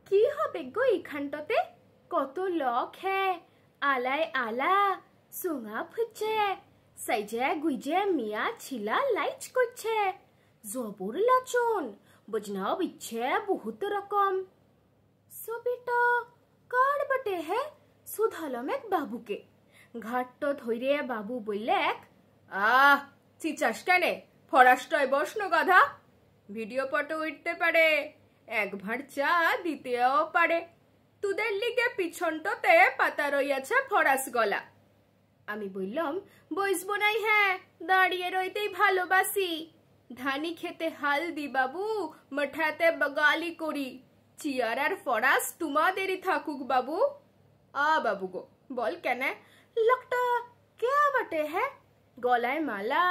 কি হবে গো এইখানটাতে? কত লক হ্যাঁ, আলায় আলা সোঙা ফুটছে, সাইজে গুইজে মিয়া ছিলা লাইচ করছে, জবর লাচন বজনাও ইচ্ছে বহুত রকম। ছবিটা কার বটে হে? সুধালাম এক বাবুকে। ঘাট্ট ধৈরে বাবু বললেক, আহ চিচাস কেনে, ফরাসটায় বসন গাধা, ভিডিও ফটো উঠতে পারে, একবার চা দিতেও পারে, তোদের লিগে পিছনটাতে পাতা রইয়াছে ফরাস গলা। আমি বললাম, বইসবো নাই হ্যাঁ, দাঁড়িয়ে রইতেই ভালোবাসি, ধানি খেতে হাল দি বাবু, মাঠাতে বগালি করি, চিয়ার আর ফরাস তোমাদেরই থাকুক বাবু। বাবু গো বল কেনে, লোকটা কে বটে হ্যাঁ, গলায় মালা,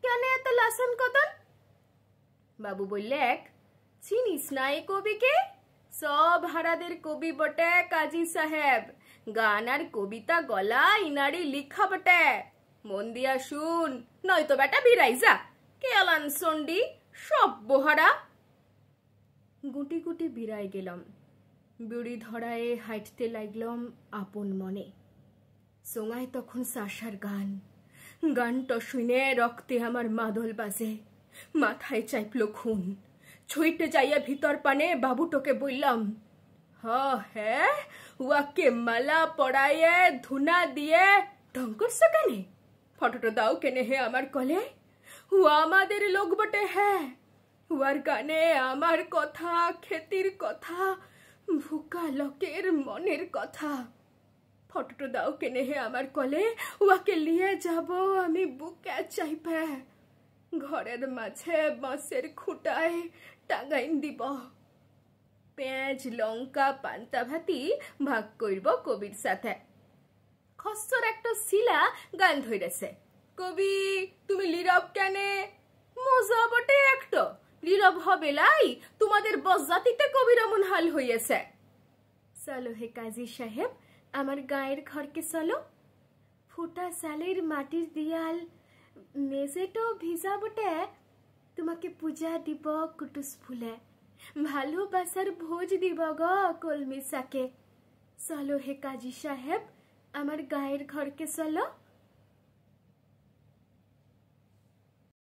কেনে এত লাসন কতন? বাবু বললেক, চিনিস না এই কবিকে? সব হারাদের কবি বটে কাজী সাহেব, গান আর কবিতা গলা ইনারি লিখা বটে, মন দিয়া শুন, নয়তো বেটা বিরাই যা, কেলান সন্ডি সব বহারা। গুটি গুটি বিরাই গেলাম, বিড়ি ধরায় হাইটতে লাগলাম আপন মনে। সোঙায় তখন সাশার গান, গানটা শুনে রক্তে আমার মাদল বাজে, মাথায় চাইপলো খুন। ছুইটে যাইয়া ভিতর পানে বাবুটোকে বললাম, হ্যাঁ ওয়াকে মালা পড়াইয়ে ধুনা দিয়ে ঢং করছো কেনে, ফটোটা দাও কেনে হে আমার কলে, ও আমাদের লোক বটে হ্যাঁ, ওয়ার গানে আমার কথা, খেতির কথা, ভুকা লোকের মনের কথা, ফটোটা দাও কেনে হে আমার কলে, ওয়াকে লিয়ে যাব আমি বুকে চাইপে, ঘরের মাঝে বাঁশের খুঁটায় টাঙাইন দিব, পেঁয়াজ লঙ্কা পান্তা ভাতি ভাগ করব কবির সাথে। খসর একটা শিলা গান ধরেছে, কবি তুমি লীরব কেনে? মজা বটে একটা, লীরব হবে লাই, তোমাদের বজ্জাতিতে কবির এমন হাল হইয়াছে। চলো হে কাজী সাহেব, আমার গায়ের ঘরকে চলো, ফুটা সালের মাটির দিয়াল, মেঝেটো ভিজা বটে, তোমাকে পূজা দিব কুটুস ফুলে, ভালোবাসার ভোজ দিব গো কলমি শাকে। চলো হে কাজী সাহেব, আমার গায়ের ঘরকে চলো।